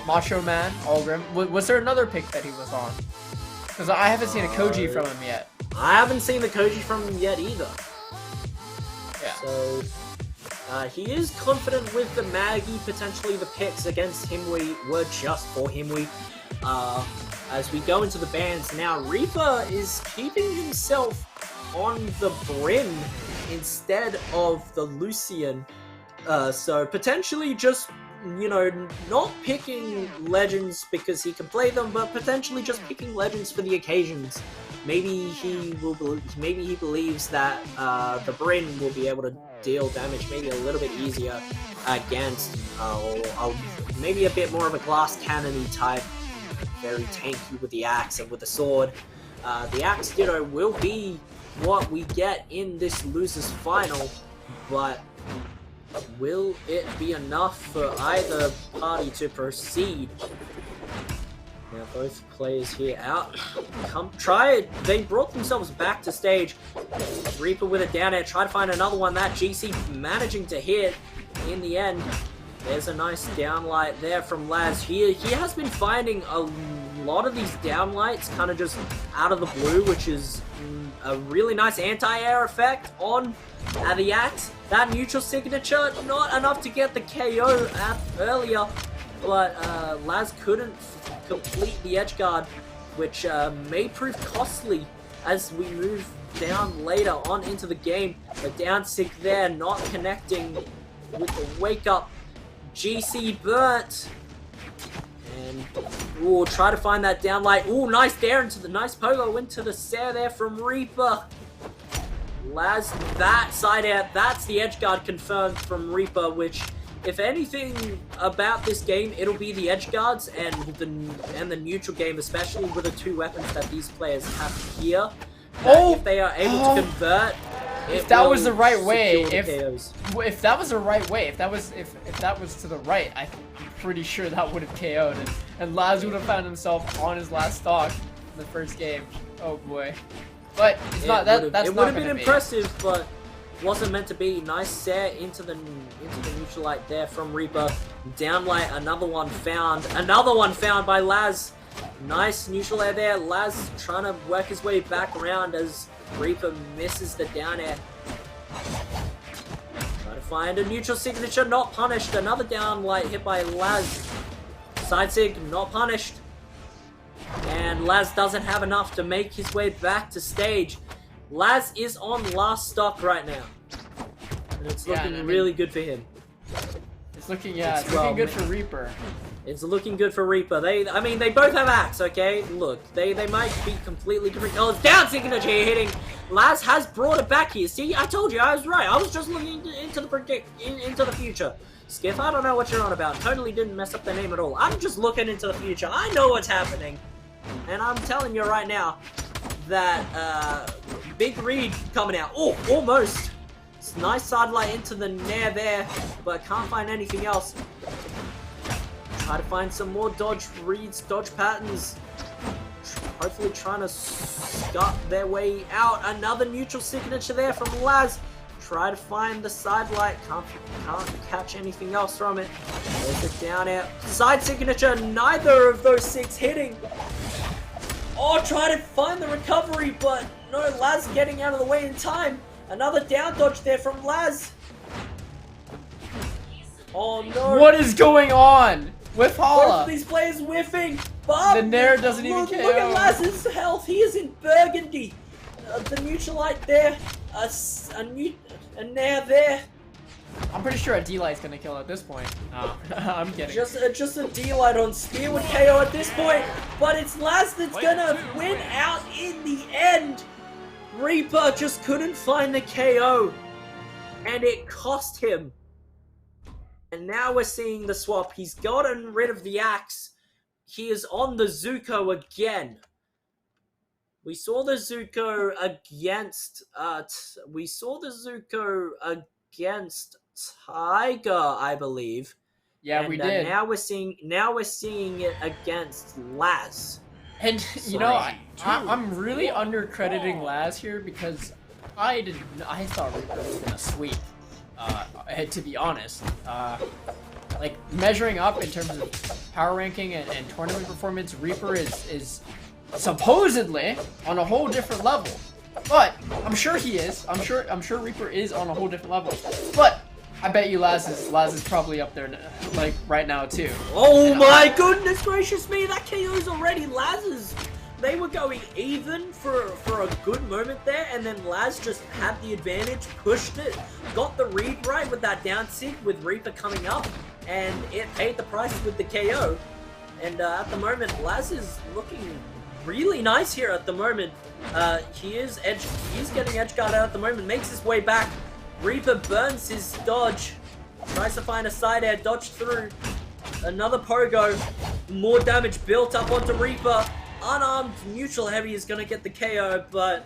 Macho Man, Algrim. Was there another pick that he was on? Because I haven't seen a Koji from him yet. I haven't seen the Koji from him yet either. Yeah. So, he is confident with the Maggie. Potentially the picks against Himwe were just for Himwe. As we go into the bans now, Reaper is keeping himself on the Brynn instead of the Lucian. So potentially just, you know, not picking legends because he can play them, but potentially just picking legends for the occasions. Maybe he believes that the Brynn will be able to deal damage maybe a little bit easier against, or maybe a bit more of a glass cannon-y type, very tanky with the axe and with the sword. The axe Ditto will be what we get in this losers final, but will it be enough for either party to proceed? Now both players here out. They brought themselves back to stage. Reaper with a down air, try to find another one. That GC managing to hit in the end. There's a nice downlight there from Laz. He has been finding a lot of these downlights kind of just out of the blue, which is a really nice anti-air effect on the axe. That neutral signature, not enough to get the KO earlier, but Laz couldn't complete the edge guard, which may prove costly as we move down later on into the game. The nSig there not connecting with the wake up. GC burnt. And ooh, try to find that downlight. Ooh, nice there into the nice pogo into the Sair there from Reaper. Laz, that side air, that's the edge guard confirmed from Reaper, which, if anything about this game, it'll be the edge guards and the neutral game, especially with the two weapons that these players have here. If they are able to convert, if that was the right way, if that was the right way, if that was to the right, I'm pretty sure that would have KO'd, and Laz would have found himself on his last stock in the first game. Oh boy. But it's not that. That's it would have been impressive, but wasn't meant to be. Nice set into the neutral light there from Reaper. Downlight, another one found by Laz. Nice neutral air there. Laz trying to work his way back around as Reaper misses the down air. Try to find a neutral signature, not punished. Another downlight hit by Laz. Side sig, not punished. And Laz doesn't have enough to make his way back to stage. Laz is on last stock right now. And it's looking really good for him. It's looking good for Reaper. It's looking good for Reaper. They both have axe, okay? Look, they might be completely different colors. Down signature hitting. Laz has brought it back here. See, I told you, I was right. I was just looking into the future. Skiff, I don't know what you're on about. Totally didn't mess up the name at all. I'm just looking into the future. I know what's happening. And I'm telling you right now that Big Reed coming out. Oh, almost. It's nice sidelight into the nair there, but can't find anything else. Try to find some more dodge reads, dodge patterns. Hopefully trying to scut their way out. Another neutral signature there from Laz. Try to find the side light. Can't catch anything else from it. There's the down air. Side signature. Neither of those six hitting. Oh, try to find the recovery, but no, Laz getting out of the way in time. Another down dodge there from Laz. Oh no. What is going on with Jhala? Both of these players whiffing. But the Nair doesn't even KO. Look at Laz's health. He is in burgundy. The neutral light there. A Nair there. I'm pretty sure a D-light's gonna kill at this point. I'm kidding. Just a D-light on Spear would KO at this point, but it's Laz that's gonna win out in the end. Reaper just couldn't find the KO, and it cost him. And now we're seeing the swap. He's gotten rid of the axe. He is on the Zuko again. We saw the Zuko against Tiger, I believe. Yeah, and, we did. Now we're seeing it against Laz. And you know, I'm really undercrediting Laz here because I thought Reaper was gonna sweep. To be honest, like measuring up in terms of power ranking and tournament performance, Reaper is supposedly on a whole different level. But I'm sure he is. I'm sure Reaper is on a whole different level. But I bet you Laz is probably up there like right now too. Oh my goodness gracious me, that KO's already Laz's. They were going even for a good moment there, and then Laz just had the advantage, pushed it, got the read right with that down sig with Reaper coming up, and it paid the price with the KO. And at the moment, Laz is looking really nice here at the moment. He's getting edge guarded at the moment, makes his way back. Reaper burns his dodge, tries to find a side air, dodge through. Another pogo, more damage built up onto Reaper. Unarmed neutral heavy is going to get the KO, but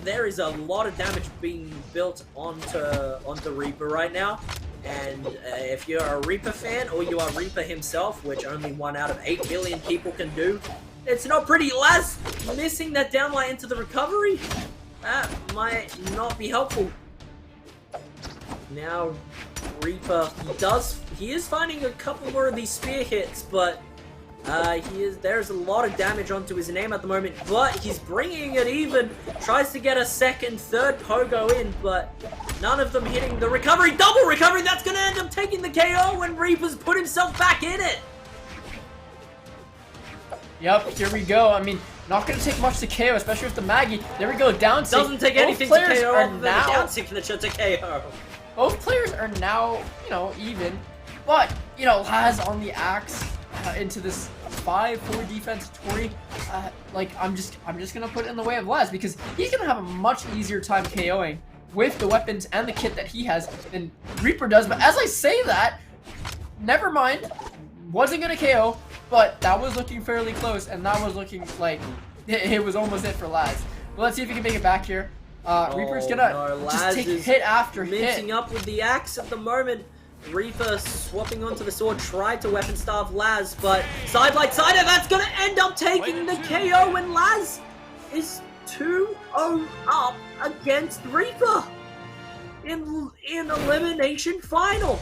there is a lot of damage being built onto Reaper right now. And if you're a Reaper fan, or you are Reaper himself, which only 1 out of 8 billion people can do, it's not pretty. Laz missing that downlight into the recovery. That might not be helpful. Now, Reaper, he is finding a couple more of these spear hits, but there's a lot of damage onto his name at the moment, but he's bringing it even. Tries to get a second, third pogo in, but none of them hitting the recovery. Double recovery, that's going to end up taking the KO when Reaper's put himself back in it. Yep, here we go. I mean, not going to take much to KO, especially with the Maggie. There we go, down sig. Doesn't take anything to KO other than the down signature to KO. Both players are now, even. But, Laz on the axe into this 5-4 defense Tori. I'm just gonna put it in the way of Laz because he's gonna have a much easier time KOing with the weapons and the kit that he has than Reaper does. But as I say that, never mind. Wasn't gonna KO, but that was looking fairly close, and that was looking like it was almost it for Laz. Well, let's see if he can make it back here. Reaper's gonna just take hit after hit. Mincing up with the axe at the moment. Reaper swapping onto the sword, tried to weapon starve Laz, but sidelight sider, that's gonna end up taking the KO, and Laz is 2-0 up against Reaper in elimination final.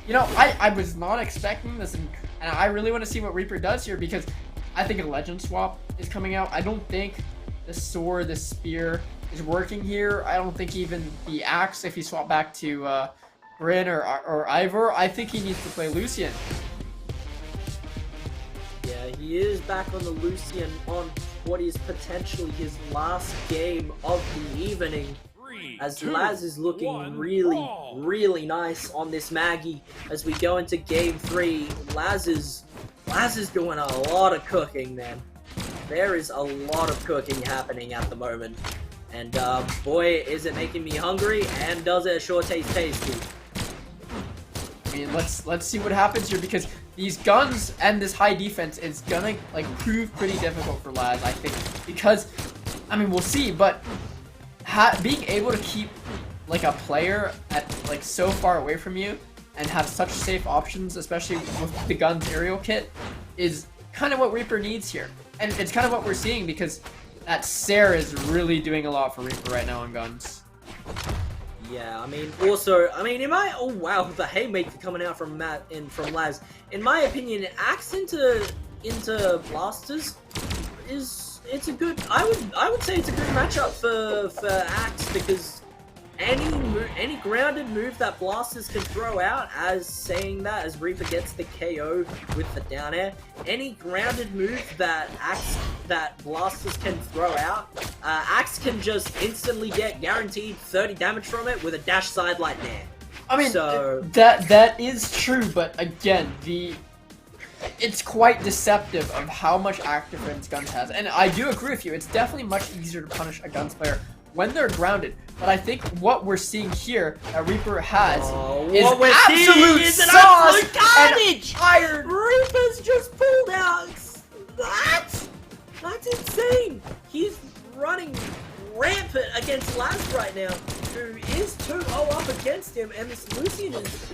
I was not expecting this, and I really want to see what Reaper does here because I think a legend swap is coming out. I don't think the sword, the spear is working here. I don't think even the axe, if you swap back to Brynn or Ivor, I think he needs to play Lucian. Yeah, he is back on the Lucian on what is potentially his last game of the evening. As Laz is looking really nice on this Maggie as we go into game 3. Laz is doing a lot of cooking, man. There is a lot of cooking happening at the moment. And boy, is it making me hungry, and does it sure taste tasty. I mean, let's see what happens here because these guns and this high defense is gonna prove pretty difficult for Laz, I think, because we'll see, but being able to keep a player at so far away from you and have such safe options, especially with the gun's aerial kit, is kind of what Reaper needs here, and it's kind of what we're seeing because that Sarah is really doing a lot for Reaper right now on guns. Yeah, oh wow, the haymaker coming out from from Laz. In my opinion, axe into blasters it's a good. I would say it's a good matchup for axe because any grounded move that blasters can throw out, as Reaper gets the KO with the down air, any grounded move that blasters can throw out, axe can just instantly get guaranteed 30 damage from it with a dash sidelight there. So that is true, but again, it's quite deceptive of how much act difference Guns has, and I do agree with you. It's definitely much easier to punish a Guns player when they're grounded, but I think what we're seeing here that Reaper has is absolute sauce carnage. And iron. Reaper's just pulled out. That's insane. He's running rampant against Laz right now, who is 2-0 up against him, and this Lucian is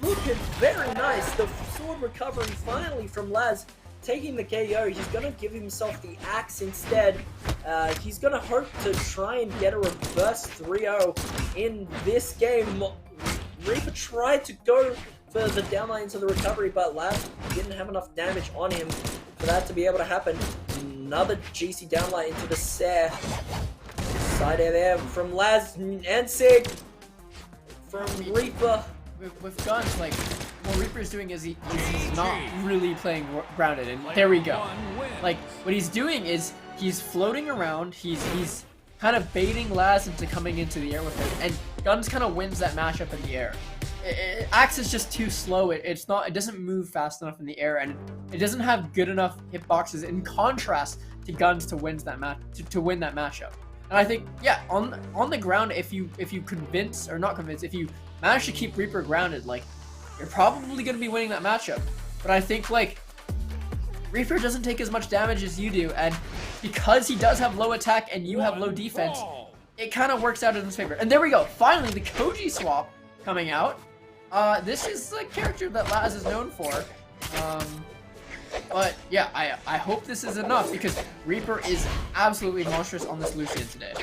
looking very nice. The sword recovery finally from Laz, taking the KO. He's going to give himself the axe instead. He's going to hope to try and get a reverse 3-0 in this game. Reaper tried to go for the downline into the recovery, but Laz didn't have enough damage on him for that to be able to happen. Another GC downline into the Sair. Side air there from Laz and Sig. From Reaper. With guns, like, what Reaper's doing is he's not really playing grounded, and there we go. Like, what he's doing is he's floating around, he's kind of baiting Laz into coming into the air with him, and Guns kind of wins that matchup in the air. Axe is just too slow. It doesn't move fast enough in the air, and it doesn't have good enough hitboxes in contrast to Guns to win that matchup. And I think, yeah, on the ground, if you convince or not convince, if you manage to keep Reaper grounded, like, you're probably going to be winning that matchup. But I think, like, Reaper doesn't take as much damage as you do, and because he does have low attack and you have low defense, it kind of works out in his favor. And there we go. Finally, the Koji swap coming out. This is the character that Laz is known for. But yeah, I hope this is enough, because Reaper is absolutely monstrous on this Lucian today.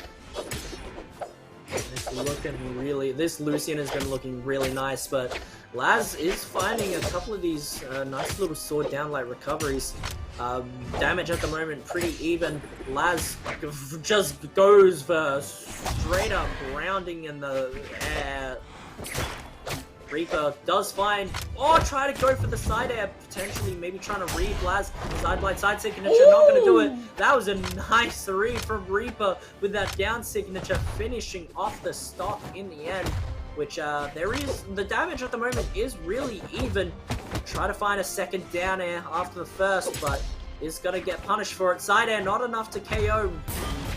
This Lucian has been looking really nice, but Laz is finding a couple of these nice little sword downlight recoveries. Damage at the moment pretty even. Laz just goes for straight up grounding in the air. Reaper does find, try to go for the side air, potentially, maybe trying to read Laz, side blind, side signature, not going to do it. That was a nice read from Reaper with that down signature, finishing off the stock in the end, which the damage at the moment is really even. Try to find a second down air after the first, but is going to get punished for it. Side air, not enough to KO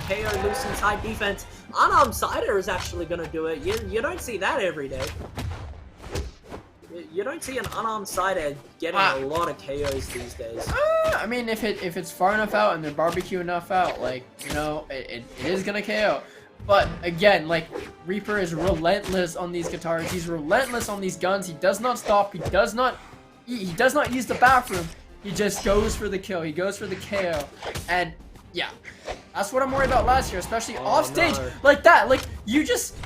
Lucian's high defense. Unarmed side air is actually going to do it. You don't see that every day. You don't see an unarmed side air getting a lot of KOs these days. I mean, if it's far enough out and they're barbecue enough out, like, you know, it is gonna KO. But again, like, Reaper is relentless on these guitars. He's relentless on these guns. He does not stop. He does not use the bathroom. He just goes for the kill. He goes for the KO. And yeah, that's what I'm worried about last year, especially off stage like that. Like, you're just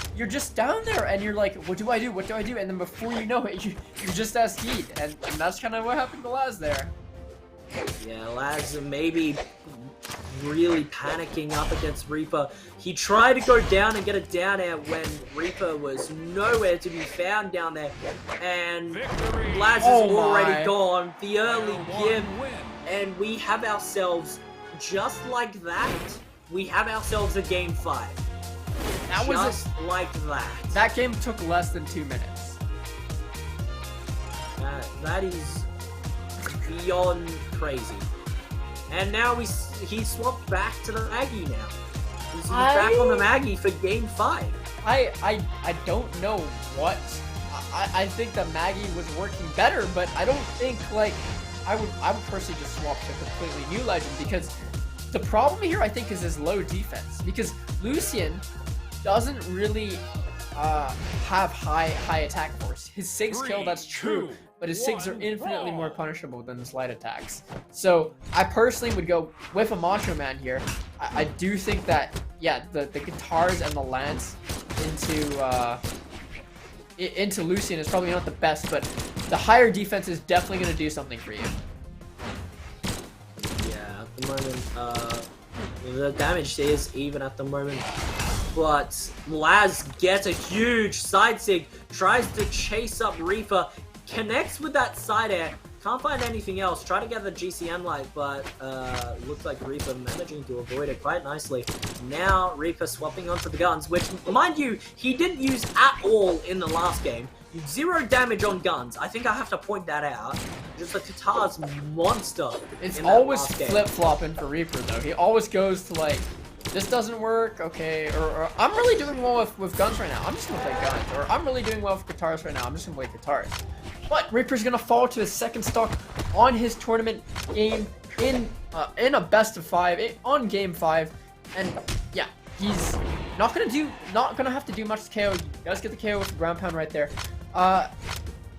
down there and you're like, what do I do? What do I do? And then before you know it, you're just SD'd, and that's kind of what happened to Laz there. Yeah, Laz maybe really panicking up against Reaper. He tried to go down and get a down air when Reaper was nowhere to be found down there, and Laz is already gone. The early give, and we have ourselves, just like that, we have ourselves a game 5. That was just like that. That game took less than 2 minutes. That is beyond crazy. And now he swapped back to the Maggie now. He's back on the Maggie for game 5. I don't know what. I think the Maggie was working better, but I don't think, like, I would personally just swap to a completely new legend, because the problem here, I think, is his low defense. Because Lucian doesn't really have high attack force. His SIGs kill, that's true, but his SIGs are infinitely more punishable than his light attacks. So I personally would go with a Macho Man here. I do think that, yeah, the guitars and the lance into Lucian is probably not the best, but the higher defense is definitely going to do something for you. Yeah, at the moment, the damage is even at the moment. But Laz gets a huge side sig, tries to chase up Reaper, connects with that side air, can't find anything else, try to get the GCM light, but looks like Reaper managing to avoid it quite nicely. Now Reaper swapping onto the guns, which, mind you, he didn't use at all in the last game. 0 damage on guns. I think I have to point that out. Just the guitar's monster. It's always flip-flopping for Reaper, though. He always goes to, like, this doesn't work, okay, or I'm really doing well with guns right now, I'm just gonna play guns, or I'm really doing well with guitars right now, I'm just gonna play guitars. But Reaper's gonna fall to his second stock on his tournament game in a best of 5 on game 5, and yeah, he's not gonna have to do much to KO. He does get the KO with the ground pound right there. I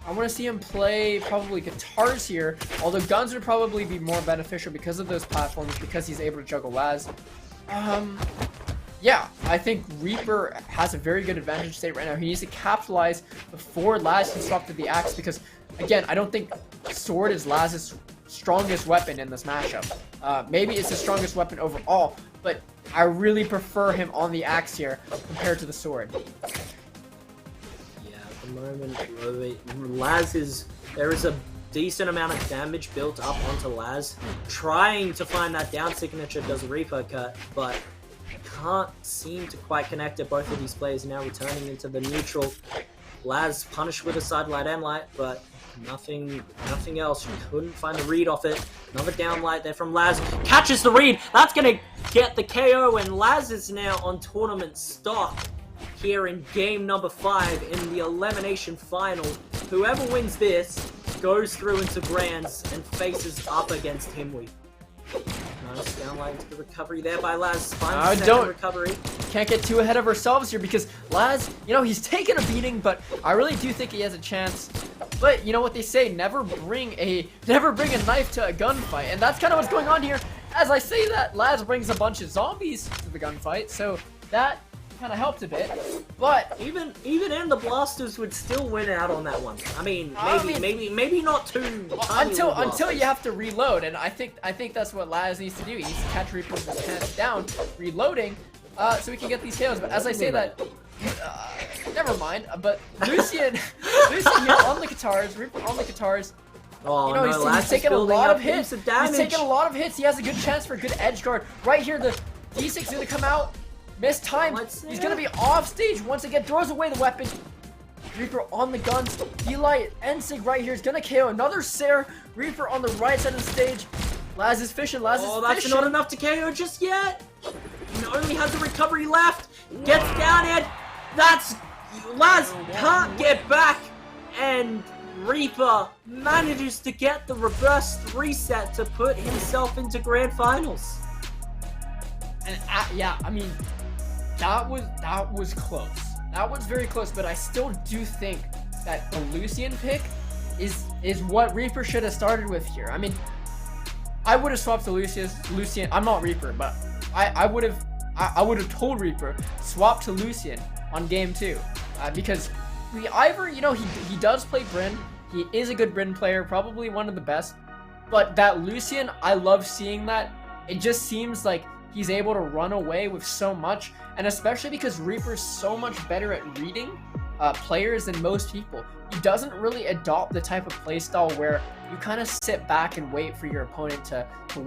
want to see him play probably guitars here, although guns would probably be more beneficial because of those platforms, because he's able to juggle Laz. Yeah, I think Reaper has a very good advantage state right now. He needs to capitalize before Laz constructed the axe because, again, I don't think sword is Laz's strongest weapon in this matchup. Maybe it's the strongest weapon overall, but I really prefer him on the axe here compared to the sword. Yeah, at the moment, Laz is... There is a decent amount of damage built up onto Laz. Trying to find that down signature does Reaper cut, but can't seem to quite connect it. Both of these players now returning into the neutral. Laz punished with a side light and light, but nothing else. Couldn't find the read off it. Another down light there from Laz. Catches the read. That's going to get the KO, and Laz is now on tournament stock here in game number 5 in the elimination final. Whoever wins this goes through into Grands and faces up against Himwe. Nice downlight into the recovery there by Laz. Don't recovery. Can't get too ahead of ourselves here because Laz, you know, he's taken a beating, but I really do think he has a chance. But you know what they say, never bring a knife to a gunfight, and that's kind of what's going on here. As I say that, Laz brings a bunch of zombies to the gunfight, so that kind of helped a bit. But even in the blasters would still win out on that one. I mean, maybe not too until you have to reload, and I think that's what Laz needs to do. He needs to catch Reaper with his pants down, reloading, so we can get these KOs. But as I say that, never mind. But Lucian here on the guitars, Reaper on the guitars. Oh, you know, no, he's taking a lot of hits. He's taking a lot of hits. He has a good chance for a good edge guard. Right here, the D6 is gonna come out. Missed time. He's gonna be off stage once again. Throws away the weapon. Reaper on the guns. D-Light, nSig right here is gonna KO another Sare. Reaper on the right side of the stage. Laz is fishing. That's not enough to KO just yet. He only has the recovery left. Gets down it. That's Laz can't get back, and Reaper manages to get the reverse reset to put himself into grand finals. And yeah, I mean, that was close. That was very close, but I still do think that the Lucian pick is what Reaper should have started with here. I mean, I would have swapped to Lucian. I'm not Reaper, but I would have told Reaper swap to Lucian on game 2, because either, you know, he does play Brynn. He is a good Brynn player, probably one of the best. But that Lucian, I love seeing that. It just seems like he's able to run away with so much, and especially because Reaper's so much better at reading players than most people. He doesn't really adopt the type of playstyle where you kind of sit back and wait for your opponent to